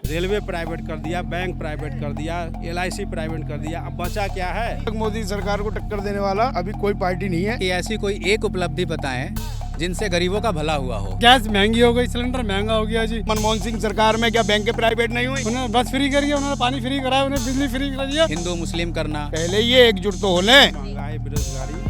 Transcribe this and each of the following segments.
Railway private कर दिया, bank private कर दिया, LIC प्राइवेट कर दिया। अब बचा क्या है? मोदी सरकार को टक्कर देने वाला अभी कोई पार्टी नहीं है। कि ऐसी कोई एक उपलब्धि बताएं जिनसे गरीबों का भला हुआ हो। गैस महंगी हो गई, सिलेंडर महंगा हो गया जी। मनमोहन सिंह सरकार में क्या बैंक प्राइवेट नहीं हुई? उन्होंने बस फ्री करी, उन्होंने पानी फ्री कराया, उन्होंने बिजली फ्री कर दिया। हिंदू मुस्लिम करना, पहले ये एकजुट तो हो लें। महंगाई, बेरोजगारी।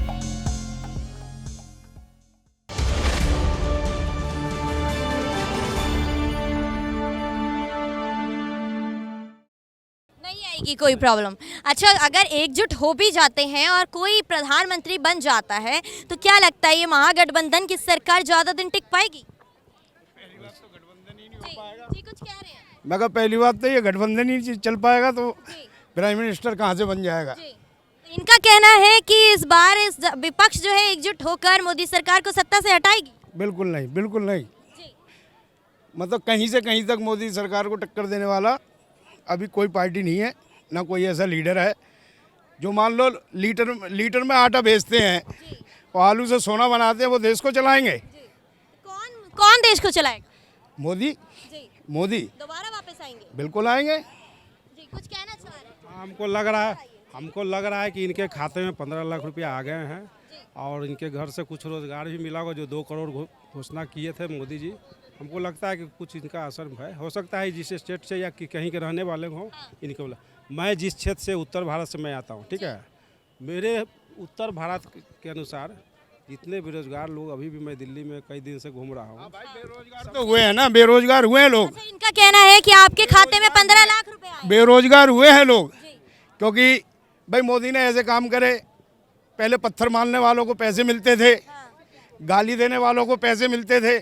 नहीं आएगी कोई प्रॉब्लम। अच्छा, अगर एकजुट हो भी जाते हैं और कोई प्रधानमंत्री बन जाता है तो क्या लगता है ये महागठबंधन की सरकार ज्यादा दिन टिक पाएगी? जी, कुछ कह रहे हैं? मैं कहा पहली बात तो ये गठबंधन ही चल पाएगा तो प्राइम मिनिस्टर कहाँ से बन जाएगा? जी। इनका कहना है कि इस बार इस विपक्ष जो है एकजुट होकर मोदी सरकार को सत्ता से हटाएगी। बिल्कुल नहीं, बिल्कुल नहीं। जी। मतलब कहीं से कहीं तक मोदी सरकार को टक्कर देने वाला अभी कोई पार्टी नहीं है, ना कोई ऐसा लीडर है जो मान लो लीटर में आटा बेचते हैं और आलू से सोना बनाते हैं, वो देश को चलाएंगे। कौन कौन देश को चलाएगा? मोदी। जी। मोदी दोबारा वापस आएंगे? बिल्कुल आएंगे। जी, कुछ कहना चाह रहे हैं? हमको लग रहा है कि इनके खाते में 15 लाख रुपया आ गए हैं और इनके घर से कुछ रोजगार भी मिला होगा। जो 2 करोड़ घोषणा किए थे मोदी जी, हमको लगता है कि कुछ इनका असर है। हो सकता है जिस स्टेट से या कि कहीं के रहने वाले हों इनको। मैं जिस क्षेत्र से उत्तर भारत से मैं आता हूँ, ठीक है, मेरे उत्तर भारत के अनुसार जितने बेरोजगार लोग, अभी भी मैं दिल्ली में कई दिन से घूम रहा हूँ। बेरोजगार तो हुए हैं ना, बेरोजगार हुए हैं लोग। अच्छा, इनका कहना है कि आपके खाते में 15 लाख रुपए आए। बेरोजगार हुए हैं लोग क्योंकि भाई मोदी ने ऐसे काम करे। पहले पत्थर मारने वालों को पैसे मिलते थे, गाली देने वालों को पैसे मिलते थे,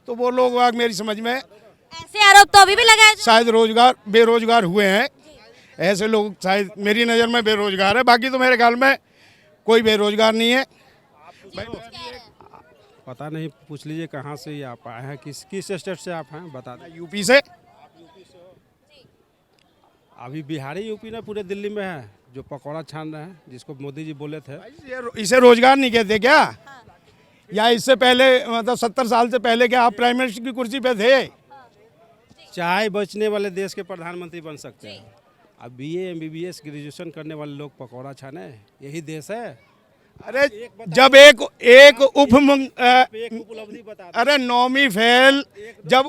तो वो लोग वाग मेरी समझ में ऐसे आरोप तो अभी भी लगाए जा- शायद बेरोजगार हुए हैं। ऐसे लोग शायद मेरी नज़र में बेरोजगार है, बाकी तो मेरे ख्याल में कोई बेरोजगार नहीं है। पता नहीं, पूछ लीजिए कहाँ से ये आप आए हैं, किस स्टेट से आप हैं, बता दें। यूपी से। अभी बिहारी यूपी ना पूरे दिल्ली में है जो पकौड़ा छान रहे हैं, जिसको मोदी जी बोले थे। इसे रोजगार नहीं कहते क्या? या इससे पहले मतलब 70 साल से पहले क्या आप प्राइम मिनिस्टर की कुर्सी पे थे? चाय बेचने वाले देश के प्रधानमंत्री बन सकते हैं। अब BA MBBS ग्रेजुएशन करने वाले लोग पकौड़ा छाने, यही देश है। अरे जब एक उपलब्धि बता अरे नौवीं फेल जब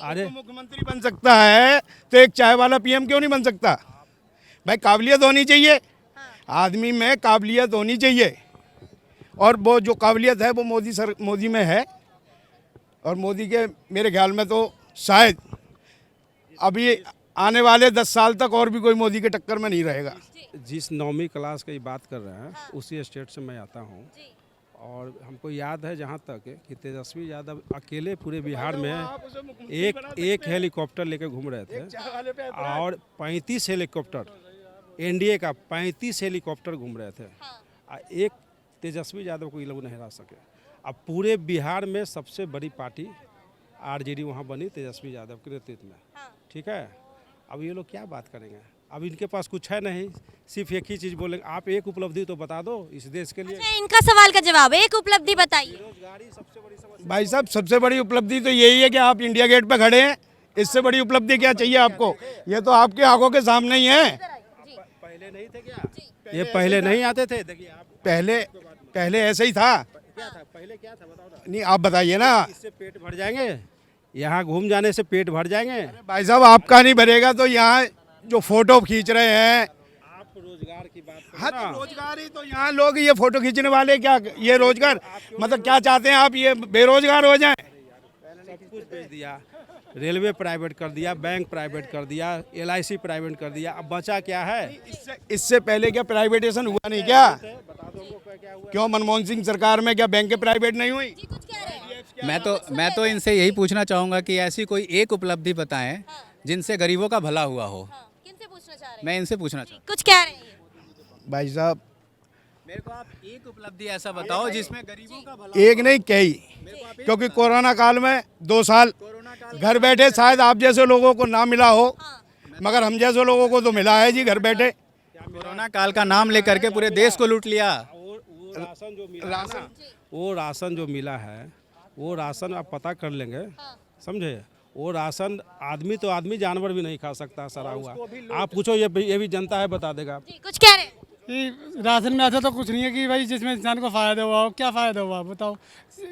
अरे मुख्यमंत्री बन सकता है तो एक चाय वाला PM क्यों नहीं बन सकता? भाई काबिलियत होनी चाहिए, आदमी में काबिलियत होनी चाहिए। और वो जो काबिलियत है वो मोदी में है। और मोदी के मेरे ख्याल में तो शायद अभी आने वाले 10 साल तक और भी कोई मोदी के टक्कर में नहीं रहेगा। जिस 9वीं क्लास की बात कर रहे हैं उसी स्टेट से मैं आता हूँ और हमको याद है जहाँ तक कि तेजस्वी यादव अकेले पूरे बिहार में एक हेलीकॉप्टर लेकर घूम रहे थे और 35 हेलीकॉप्टर, NDA का 35 हेलीकॉप्टर घूम रहे थे। एक तेजस्वी यादव को ये लोग नहीं हरा सके। अब पूरे बिहार में सबसे बड़ी पार्टी RJD वहाँ बनी तेजस्वी यादव के नेतृत्व में, ठीक है। अब ये लोग क्या बात करेंगे? अब इनके पास कुछ है नहीं, सिर्फ एक ही चीज़ बोलेंगे। आप एक उपलब्धि तो बता दो इस देश के लिए। अच्छा, इनका सवाल का जवाब, एक उपलब्धि बताइए। बेरोजगारी सबसे बड़ी समस्या। भाई साहब सबसे बड़ी उपलब्धि तो यही है कि आप इंडिया गेट पे खड़े हैं। इससे बड़ी उपलब्धि क्या चाहिए आपको? ये तो आपकी आंखों के सामने ही है। पहले नहीं थे क्या? ये पहले नहीं आते थे? देखिए आप पहले ऐसे ही था। क्या था पहले, क्या था बताओ ना। नहीं आप बताइए ना। इससे पेट भर जाएंगे, यहाँ घूम जाने से पेट भर जाएंगे। भाई साहब आपका नहीं भरेगा तो यहाँ जो फोटो खींच रहे हैं। आप रोजगार की बात करो हाँ ना। तो रोजगार ही तो यहाँ लोग ये फोटो खींचने वाले क्या ये रोजगार मतलब क्या चाहते हैं आप? ये बेरोजगार हो जाएं? सब कुछ बेच दिया, रेलवे प्राइवेट कर दिया, बैंक प्राइवेट कर दिया, LIC प्राइवेट कर दिया। अब बचा क्या है? इससे पहले क्या प्राइवेटेशन हुआ नहीं क्या? क्यों मनमोहन सिंह सरकार में क्या बैंक प्राइवेट नहीं हुई? कुछ कह रहे हैं? मैं तो इनसे यही पूछना चाहूँगा कि ऐसी कोई एक उपलब्धि बताएं जिनसे गरीबों का भला हुआ हो। किनसे पूछना चाह रहे हैं? मैं इनसे पूछना चाहूँ। कुछ कह रहे हैं? भाई साहब मेरे को आप एक उपलब्धि ऐसा बताओ जिसमें गरीबों का भला। एक नहीं कई, क्योंकि कोरोना काल में 2 साल घर बैठे शायद आप जैसे लोगों को ना मिला हो, मगर हम जैसे लोगों को तो मिला है जी घर बैठे। कोरोना काल का नाम लेकर के पूरे देश को लूट लिया। वो राशन जो मिला है वो राशन आप पता कर लेंगे, समझे। वो राशन आदमी तो आदमी, जानवर भी नहीं खा सकता सड़ा हुआ। आप पूछो, ये भी जनता है, बता देगा। जी, कुछ कह रहे हैं। कि राशन में ऐसा तो कुछ नहीं है कि भाई जिसमें इंसान को फ़ायदा हुआ हो। क्या फ़ायदा हुआ बताओ?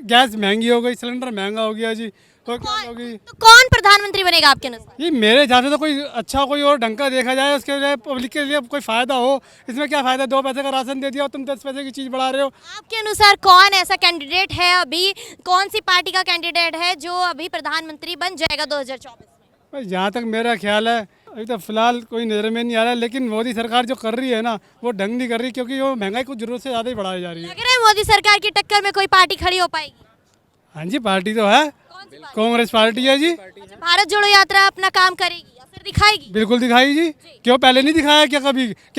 गैस महंगी हो गई, सिलेंडर महंगा हो गया जी, तो क्या होगी? तो कौन प्रधानमंत्री बनेगा आपके अनुसार? ये मेरे हिसाब से तो कोई अच्छा, कोई और ढंग का देखा जाए, उसके लिए पब्लिक के लिए कोई फ़ायदा हो। इसमें क्या फ़ायदा? 2 पैसे का राशन दे दिया और तुम 10 पैसे की चीज़ बढ़ा रहे हो। आपके अनुसार कौन ऐसा कैंडिडेट है अभी, कौन सी पार्टी का कैंडिडेट है जो अभी प्रधानमंत्री बन जाएगा 2024 में? भाई जहाँ तक मेरा ख्याल है, अभी तो फिलहाल कोई नज़र में नहीं आ रहा है, लेकिन मोदी सरकार जो कर रही है ना, वो ढंग नहीं कर रही, क्योंकि वो महंगाई कुछ ज़रूरत से ज़्यादा ही बढ़ाई जा रही है। लग रहा है मोदी सरकार की टक्कर में कोई पार्टी खड़ी हो पाएगी? हाँ जी, पार्टी तो है, कौन सी पार्टी? कांग्रेस पार्टी है जी। अच्छा, भारत जोड़ो यात्रा अपना काम करेगी, असर दिखाएगी? बिल्कुल दिखाई जी। क्यों पहले नहीं दिखाया? क्या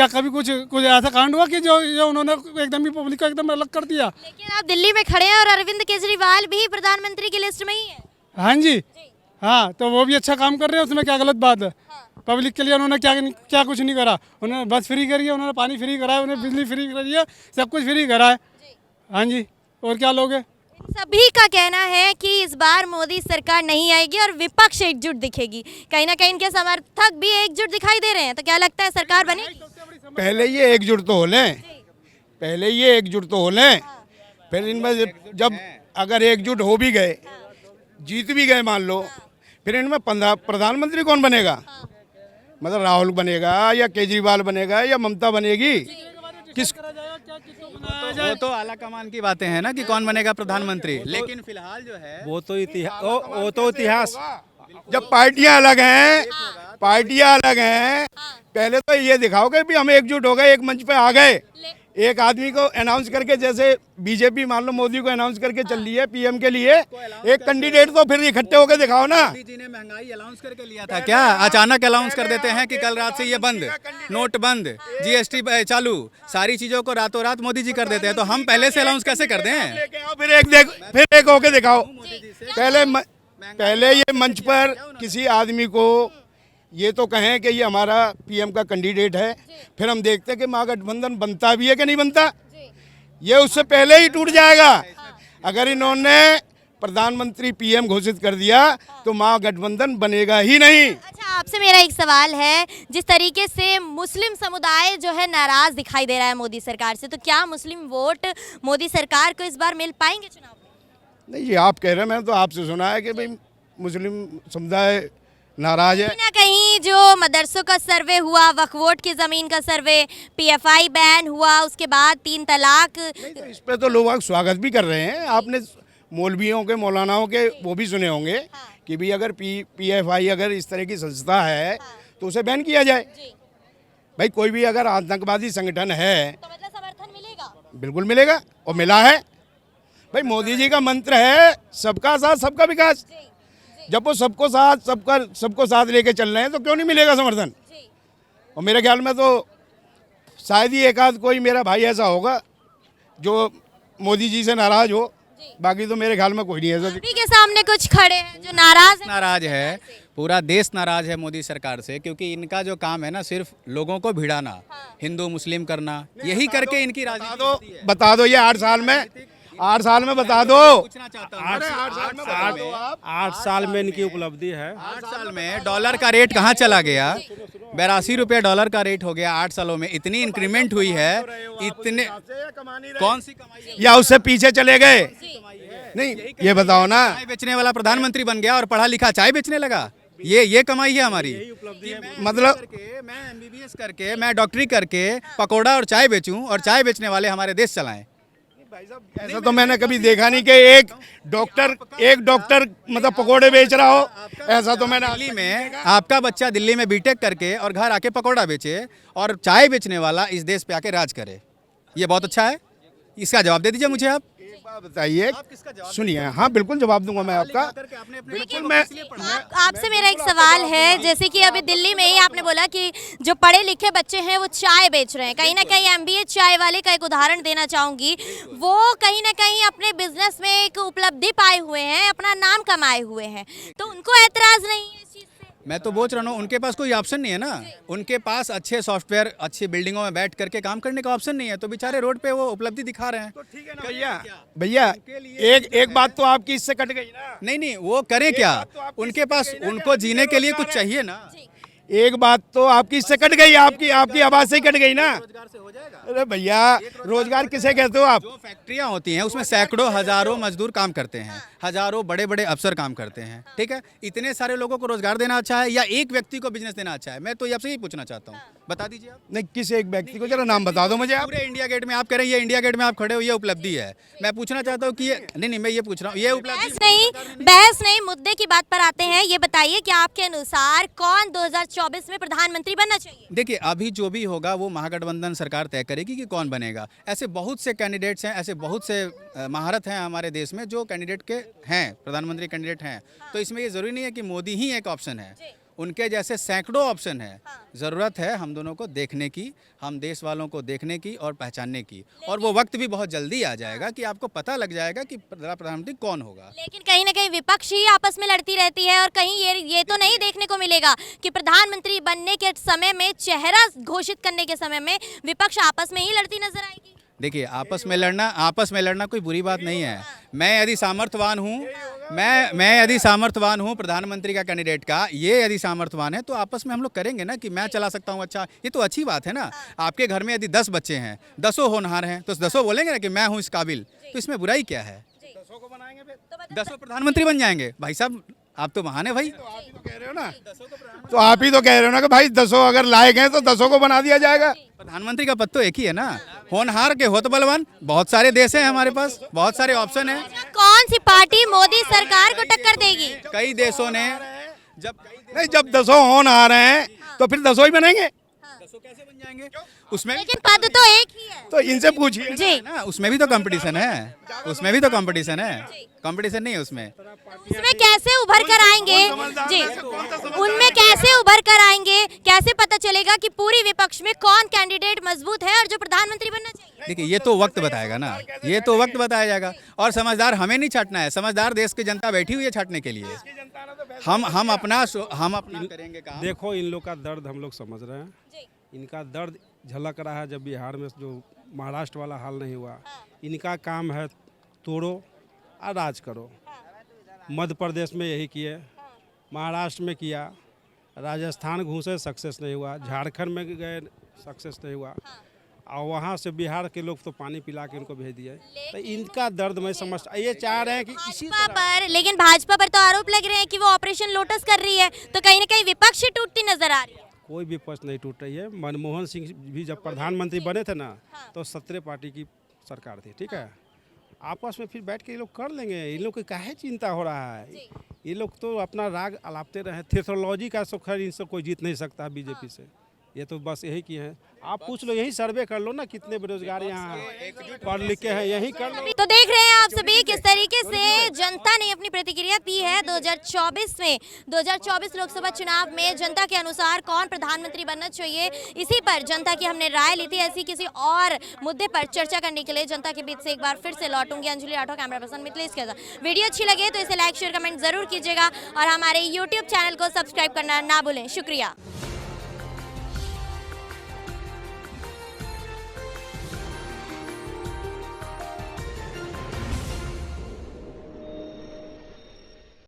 कभी कुछ ऐसा कांड हुआ कि जो उन्होंने एकदम ही पब्लिक को एकदम अलग कर दिया? लेकिन आप दिल्ली में खड़े हैं और अरविंद केजरीवाल भी प्रधानमंत्री की लिस्ट में ही है। हाँ जी, हाँ, तो वो भी अच्छा काम कर रहे हैं, उसमें क्या गलत बात है? पब्लिक के लिए उन्होंने क्या कुछ नहीं करा। उन्होंने बस फ्री करी है, उन्होंने पानी फ्री करा है, उन्होंने बिजली फ्री करी है, सब कुछ फ्री करा है। हाँ जी, और क्या लोगे? सभी का कहना है कि इस बार मोदी सरकार नहीं आएगी और विपक्ष एकजुट दिखेगी। कहीं ना कहीं इनके समर्थक भी एकजुट दिखाई दे रहे हैं। तो क्या लगता है सरकार बनेगी? पहले ये एकजुट तो हो लें, पहले ये एकजुट तो हो लें, फिर इनमें जब अगर एकजुट हो भी गए, जीत भी गए मान लो, फिर इनमें प्रधानमंत्री कौन बनेगा? मतलब राहुल बनेगा या केजरीवाल बनेगा या ममता बनेगी? किस वो तो आला कमान की बातें हैं ना कि कौन बनेगा प्रधानमंत्री, लेकिन फिलहाल जो है वो तो इतिहास जब पार्टियां अलग हैं, पार्टियां अलग हैं, पहले तो ये दिखाओ कि भी हम एकजुट हो गए, एक मंच पे आ गए, एक आदमी को अनाउंस करके, जैसे बीजेपी मान लो मोदी को अनाउंस करके चल रही है पीएम के लिए, एक कैंडिडेट तो फिर इकट्ठे होकर दिखाओ ना। मोदी जी ने महंगाई अनाउंस करके लिया था क्या? अचानक अनाउंस कर देते हैं कि कल रात से ये बंद, नोट बंद, जीएसटी चालू, सारी चीजों को रातों रात मोदी जी कर देते हैं, तो हम पहले से अनाउंस कैसे कर दें? फिर एक होके दिखाओ। पहले ये मंच पर किसी आदमी को ये तो कहें कि ये हमारा पीएम का कैंडिडेट है, फिर हम देखते हैं कि महागठबंधन बनता भी है कि नहीं बनता। ये उससे पहले ही टूट जाएगा। अगर इन्होंने प्रधानमंत्री पीएम घोषित कर दिया तो महागठबंधन बनेगा ही नहीं। अच्छा, आपसे मेरा एक सवाल है, जिस तरीके से मुस्लिम समुदाय जो है नाराज दिखाई दे रहा है मोदी सरकार से, तो क्या मुस्लिम वोट मोदी सरकार को इस बार मिल पाएंगे चुनाव में? नहीं, ये आप कह रहे हैं, मैंने तो आपसे सुना है कि भाई मुस्लिम समुदाय नाराज है। कहीं ना कहीं जो मदरसों का सर्वे हुआ, वक्फ बोर्ड की ज़मीन का सर्वे, पीएफआई बैन हुआ, उसके बाद 3 तलाक, तो इस पे तो लोग स्वागत भी कर रहे हैं। आपने मौलवियों के, मौलानाओं के वो भी सुने होंगे कि भी अगर पीएफआई अगर इस तरह की संस्था है तो उसे बैन किया जाए। भाई कोई भी अगर आतंकवादी संगठन है तो मतलब समर्थन मिलेगा? बिल्कुल मिलेगा, और मिला है। भाई मोदी जी का मंत्र है सबका साथ सबका विकास। जब वो सबको साथ लेके चल रहे हैं तो क्यों नहीं मिलेगा समर्थन? और मेरे ख्याल में तो शायद ही एक आध कोई मेरा भाई ऐसा होगा जो मोदी जी से नाराज हो, बाकी तो मेरे ख्याल में कोई नहीं ऐसा। अभी के सामने कुछ खड़े हैं जो नाराज है, पूरा देश नाराज है मोदी सरकार से, क्योंकि इनका जो काम है ना सिर्फ लोगों को भिड़ाना, हिंदू मुस्लिम करना, यही करके इनकी राजनीति बता दो ये 8 साल में बता दो। 8 साल में इनकी उपलब्धि है। 8 साल में डॉलर का रेट कहाँ चला गया? 82 रुपये डॉलर का रेट हो गया 8 सालों में। इतनी इंक्रीमेंट हुई है, इतने कौन सी कमाई या उससे पीछे चले गए? नहीं, ये बताओ ना। चाय बेचने वाला प्रधानमंत्री बन गया और पढ़ा लिखा चाय बेचने लगा, ये कमाई है हमारी। मतलब मैं MBBS करके, मैं डॉक्टरी करके पकोड़ा और चाय बेचूं और चाय बेचने वाले हमारे देश चलाएं। ऐसा तो मैंने कभी देखा नहीं कि एक डॉक्टर मतलब पकोड़े बेच रहा हो। ऐसा तो मैंने दिल्ली में आपका बच्चा दिल्ली में बीटेक करके और घर आके पकोड़ा बेचे और चाय बेचने वाला इस देश पे आके राज करे, ये बहुत अच्छा है। इसका जवाब दे दीजिए मुझे आप। एक बात बताइए, सुनिए। हाँ बिल्कुल जवाब दूंगा मैं आपका। बिल्कुल मैं आपसे मेरा एक सवाल है, जैसे कि अभी दिल्ली में ही आपने बोला कि जो पढ़े लिखे बच्चे हैं वो चाय बेच रहे हैं, कहीं ना कहीं MBA चाय वाले का एक उदाहरण देना चाहूँगी। वो कहीं ना कहीं अपने बिजनेस में एक उपलब्धि पाए हुए हैं, अपना नाम कमाए हुए हैं, तो उनको ऐतराज़ नहीं है इस चीज़ से? मैं तो बोल रहा हूँ उनके पास कोई ऑप्शन नहीं है ना, उनके पास अच्छे सॉफ्टवेयर अच्छी बिल्डिंगों में बैठ करके काम करने का ऑप्शन नहीं है, तो बेचारे रोड पे वो उपलब्धि दिखा रहे हैं। तो ठीक है ना भैया, भैया एक बात तो आपकी इससे कट गई ना। नहीं वो करें क्या, उनके पास उनको जीने के लिए कुछ चाहिए ना। एक बात तो आपकी इससे कट गई, आपकी आवाज से ही कट गई ना। अरे भैया रोजगार किसे कहते हो आप? जो फैक्ट्रियां होती हैं उसमें सैकड़ों हजारों मजदूर काम करते हैं, हजारों बड़े बड़े अफसर काम करते हैं, ठीक है। इतने सारे लोगों को रोजगार देना अच्छा है या एक व्यक्ति को बिजनेस देना अच्छा है? मैं तो आपसे ही पूछना चाहता हूँ, बता दीजिए आप। नहीं, किस एक व्यक्ति को, जरा नाम बता दो मुझे आप। पूरे इंडिया गेट में आप कह रहे हैं, ये इंडिया गेट में आप खड़े हो, ये उपलब्धि है। मैं पूछना चाहता हूँ कि ये नहीं मैं ये पूछ रहा हूँ, ये उपलब्धि बहस नहीं, मुद्दे की बात पर आते हैं। ये बताइए कि आपके अनुसार कौन 2024 में प्रधानमंत्री बनना चाहिए? देखिए अभी जो भी होगा वो महागठबंधन सरकार तय करेगी कि कौन बनेगा। ऐसे बहुत से कैंडिडेट्स हैं, ऐसे बहुत से महारत हैं हमारे देश में जो कैंडिडेट के हैं, प्रधानमंत्री कैंडिडेट हैं। तो इसमें ये जरूरी नहीं है कि मोदी ही एक ऑप्शन है, उनके जैसे सैकड़ों ऑप्शन है। ज़रूरत है हम दोनों को देखने की, हम देश वालों को देखने की और पहचानने की, और वो वक्त भी बहुत जल्दी आ जाएगा कि आपको पता लग जाएगा कि प्रधानमंत्री कौन होगा। लेकिन कहीं ना कहीं विपक्ष ही आपस में लड़ती रहती है, और कहीं ये तो नहीं देखने को मिलेगा कि प्रधानमंत्री बनने के समय में, चेहरा घोषित करने के समय में विपक्ष आपस में ही लड़ती नजर आएगी। देखिए आपस में लड़ना कोई बुरी बात नहीं है। मैं यदि सामर्थ्यवान हूँ, मैं यदि सामर्थ्यवान हूँ प्रधानमंत्री का कैंडिडेट का, ये यदि सामर्थ्यवान है तो आपस में हम लोग करेंगे ना कि मैं चला सकता हूँ। अच्छा, ये तो अच्छी बात है ना। आपके घर में यदि 10 बच्चे हैं, 10 होनहार हैं, तो 10 बोलेंगे ना कि मैं हूँ इस काबिल, तो इसमें बुराई क्या है? 10 को बनाएंगे फिर, 10 प्रधानमंत्री बन जाएंगे। भाई साहब आप तो महान है भाई। तो आप ही तो कह रहे हो ना, तो आप ही तो कह रहे हो ना कि भाई 10 अगर लायक हैं तो 10 को बना दिया जाएगा। प्रधानमंत्री का पद तो एक ही है ना, होनहार के होत बलवान। बहुत सारे देश हैं हमारे पास, बहुत सारे ऑप्शन हैं। कौन सी पार्टी मोदी सरकार को टक्कर देगी? कई देशों ने जब 10 होनहार हैं तो फिर 10 ही बनेंगे। 10 कैसे बन जाएंगे? उसमें लेकिन पद तो एक ही है। तो इनसे पूछिए जी, ना, उसमें भी तो कंपटीशन है, उसमें भी तो कंपटीशन है। कंपटीशन नहीं है उसमें कैसे उभर कर आएंगे जी, उनमें कैसे उभर कर आएंगे? कैसे पता चलेगा कि पूरी विपक्ष में कौन कैंडिडेट मजबूत है और जो प्रधानमंत्री बनना चाहिए? देखिए ये तो वक्त बताएगा ना, ये तो वक्त बताया जाएगा। और समझदार हमें नहीं छाटना है, समझदार देश की जनता बैठी हुई है छाटने के लिए। हम अपना करेंगे काम। देखो इन लोग का दर्द हम लोग समझ रहे हैं, इनका दर्द झलक रहा है। जब बिहार में जो महाराष्ट्र वाला हाल नहीं हुआ, इनका काम है तोड़ो और राज करो। मध्य प्रदेश में यही किए, महाराष्ट्र में किया, राजस्थान घुसे सक्सेस नहीं हुआ, झारखंड में गए सक्सेस नहीं हुआ, और वहाँ से बिहार के लोग तो पानी पिला के इनको भेज दिए। तो इनका दर्द मैं समझता, ये चाह रहे हैं कि इसी भाजपा पर, लेकिन भाजपा पर तो आरोप लग रहे हैं कि वो ऑपरेशन लोटस कर रही है, तो कहीं ना कहीं विपक्ष ही टूटती नजर आ रही है। कोई विपक्ष नहीं टूट रही है। मनमोहन सिंह भी जब प्रधानमंत्री बने थे ना, तो 17 पार्टी की सरकार थी, ठीक है। आपस में फिर बैठ के ये लोग कर लेंगे। इन लोग की काहे चिंता हो रहा है? ये लोग तो अपना राग अलापते रहे। थेथोलॉजी का तो खैर इनसे कोई जीत नहीं सकता बीजेपी से। ये तो बस यही की है। आप पूछ लो, यही सर्वे कर लो ना, कितने बेरोजगार यहाँ पढ़ लिख के हैं, यही कर लो। तो देख रहे हैं आप सभी किस तरीके से जनता ने अपनी प्रतिक्रिया दी है 2024 में। 2024 लोकसभा चुनाव में जनता के अनुसार कौन प्रधानमंत्री बनना चाहिए, इसी पर जनता की हमने राय ली थी। ऐसी किसी और मुद्दे पर चर्चा करने के लिए जनता के बीच से एक बार फिर से लौटूंगी। अंजलि राठौर, कैमरा पर्सन मिथिलेश के साथ। वीडियो अच्छी लगे तो इसे लाइक शेयर कमेंट जरूर कीजिएगा और हमारे YouTube चैनल को सब्सक्राइब करना ना भूलें। शुक्रिया।